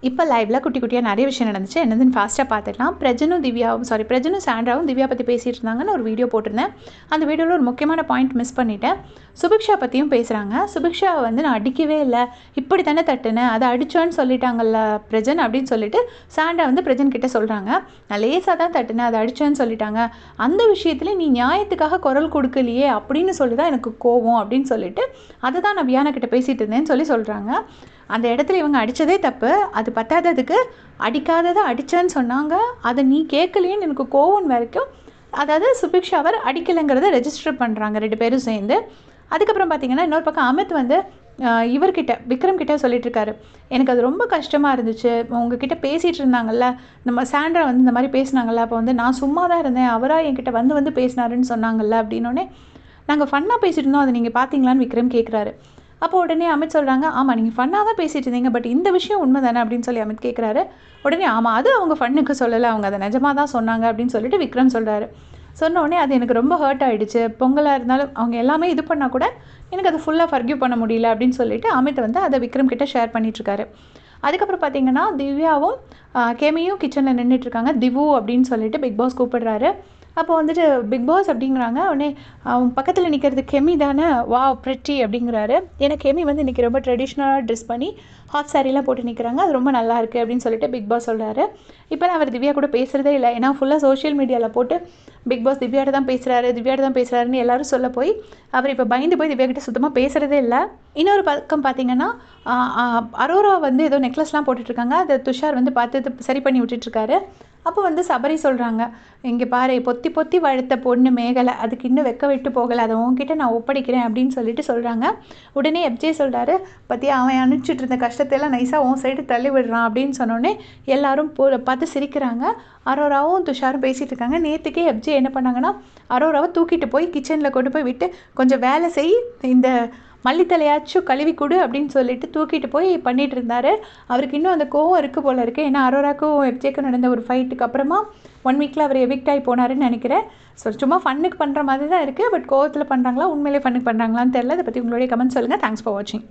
இப்போ லைவ்ல குட்டி குட்டியாக நிறைய விஷயம் நடந்துச்சு. என்னதுன்னு ஃபாஸ்ட்டாக பார்த்துக்கலாம். பிரஜனும் சாண்ட்ராவும் திவ்யா பற்றி பேசிகிட்டு இருந்தாங்கன்னு ஒரு வீடியோ போட்டிருந்தேன். அந்த வீடியோவில் ஒரு முக்கியமான பாயிண்ட் மிஸ் பண்ணிட்டேன். சுபிக்ஷா பற்றியும் பேசுகிறாங்க. சுபிக்ஷாவை வந்து நான் அடிக்கவே இல்லை, இப்படி தானே தட்டுனேன், அதை அடித்தோன்னு சொல்லிட்டாங்கல்ல பிரஜன் அப்படின்னு சொல்லிட்டு சாண்ட்ரா வந்து பிரஜன் கிட்டே சொல்கிறாங்க. நான் லேசாக தான் தட்டுனேன், அதை அடித்தோன்னு சொல்லிட்டாங்க, அந்த விஷயத்தில் நீ நியாயத்துக்காக குரல் கொடுக்கலையே அப்படின்னு சொல்லி தான் எனக்கு கோவம் அப்படின்னு சொல்லிட்டு அதை தான் நான் வியானா கிட்டே பேசிகிட்டு இருந்தேன்னு சொல்கிறாங்க. அந்த இடத்துல இவங்க அடித்ததே தப்பு, அது பத்தாததுக்கு அடிக்காததை அடித்தேன்னு சொன்னாங்க, அதை நீ கேட்கலையேன்னு எனக்கு கோவம் வரைக்கும், அதாவது சுபிக்ஷாவை அடிக்கலைங்கிறத ரெஜிஸ்டர் பண்ணுறாங்க 2 பேரும் சேர்ந்து. அதுக்கப்புறம் பார்த்திங்கன்னா இன்னொரு பக்கம் அமித் வந்து இவர்கிட்ட விக்ரம் கிட்டே சொல்லிட்டு இருக்காரு, எனக்கு அது ரொம்ப கஷ்டமாக இருந்துச்சு, உங்ககிட்ட பேசிகிட்டு இருந்தாங்கல்ல, நம்ம சாண்ட்ரா வந்து இந்த மாதிரி பேசினாங்கல்ல, அப்போ வந்து நான் சும்மா தான் இருந்தேன், அவராக என்கிட்ட வந்து பேசினாருன்னு சொன்னாங்கல்ல அப்படின்னோடனே, நாங்கள் ஃபன்னாக பேசிகிட்டு இருந்தோம், அதை நீங்கள் பார்த்தீங்களான்னு விக்ரம் கேட்குறாரு. அப்போ உடனே அமித் சொல்கிறாங்க, ஆமாம் நீங்கள் ஃபன்னாக தான் பேசிகிட்டு இருந்தீங்க, பட் இந்த விஷயம் உண்மை தானே அப்படின்னு சொல்லி அமித் கேட்குறாரு. உடனே ஆமாம் அது அவங்க ஃபன்னுக்கு சொல்லலை, அவங்க அதை நிஜமாக தான் சொன்னாங்க அப்படின்னு சொல்லிட்டு விக்ரம் சொல்கிறாரு. சொன்ன உடனே அது எனக்கு ரொம்ப ஹர்ட் ஆகிடுச்சு, பொங்கலாக இருந்தாலும் அவங்க எல்லாமே இது பண்ணால் கூட எனக்கு அதை ஃபுல்லாக ஃபர்கிவ் பண்ண முடியல அப்படின்னு சொல்லிட்டு அமித் வந்து அதை விக்ரம் கிட்டே ஷேர் பண்ணிகிட்ருக்காரு. அதுக்கப்புறம் பார்த்தீங்கன்னா திவ்யாவும் கேமியும் கிச்சனில் நின்றுட்டுருக்காங்க. திவு அப்படின்னு சொல்லிட்டு பிக் பாஸ் கூப்பிடுறாரு. அப்போ வந்துட்டு பிக் பாஸ் அப்படிங்கிறாங்க. உடனே அவங்க பக்கத்தில் நிற்கிறது கெமி தானே, வா ப்ரெட்டி அப்படிங்கிறாரு. ஏன்னா கெமி வந்து இன்றைக்கி ரொம்ப ட்ரெடிஷ்னலாக ட்ரெஸ் பண்ணி ஹாட் சாரீலாம் போட்டு நிற்கிறாங்க, அது ரொம்ப நல்லா இருக்குது அப்படின்னு சொல்லிட்டு பிக் பாஸ் சொல்கிறாரு. இப்போலாம் அவர் திவ்யா கூட பேசுகிறதே இல்லை, ஏன்னா ஃபுல்லாக சோஷியல் மீடியாவில் போட்டு பிக் பாஸ் திவ்யாட்ட தான் பேசுகிறாருன்னு எல்லாரும் சொல்ல போய் அவர் இப்போ பயந்து போய் திவ்யா கிட்ட சுத்தமாக பேசுகிறதே இல்லை. இன்னொரு பக்கம் பார்த்தீங்கன்னா அரோரா வந்து ஏதோ நெக்லஸ்லாம் போட்டுட்ருக்காங்க, அதை துஷார் வந்து பார்த்து சரி பண்ணி விட்டுட்ருக்காரு. அப்போ வந்து சபரி சொல்கிறாங்க, இங்கே பாரு பொத்தி பொத்தி வளர்த்த பொண்ணு மேகலை, அதுக்கு இன்னும் வெக்க விட்டு போகலை, அதை உங்ககிட்ட நான் ஒப்படைக்கிறேன் அப்படின்னு சொல்லிட்டு சொல்கிறாங்க. உடனே எப்ஜே சொல்கிறாரு, பற்றி அவன் அனுப்பிச்சிட்டு இருந்த கஷ்டத்தையெல்லாம் நைஸாக உன் சைடு தள்ளி விடுறான் அப்படின்னு சொன்னோடனே எல்லாரும் பார்த்து சிரிக்கிறாங்க. அரோராவும் துஷாரும் பேசிகிட்டு இருக்காங்க. நேற்றுக்கே எப்ஜே என்ன பண்ணாங்கன்னா அரோராவை தூக்கிட்டு போய் கிச்சனில் கொண்டு போய் விட்டு கொஞ்சம் வேலை செய், இந்த மல்லித்தலையாச்சும் கழுவி கொடு அப்படின்னு சொல்லிட்டு தூக்கிட்டு போய் பண்ணிகிட்டு இருந்தார். அவருக்கு இன்னும் அந்த கோவம் இருக்குது போல இருக்குது, ஏன்னா அரோராக்கும் எப்ஜேக்கும் நடந்த ஒரு ஃபைட்டுக்கு அப்புறமா 1 வீக்கில் அவர் எவிக்ட் ஆகி போனாருன்னு நினைக்கிறேன். ஸோ சும்மா ஃபன்னுக்கு பண்ணுற மாதிரி தான் இருக்குது, பட் கோவத்தில் பண்ணுறாங்களா உண்மையிலே ஃபன்னுக்கு பண்ணுறாங்களான்னு தெரியல. அதை பற்றி உங்களுடைய கமெண்ட் சொல்லுங்கள். தேங்க்ஸ் ஃபார் வாட்சிங்.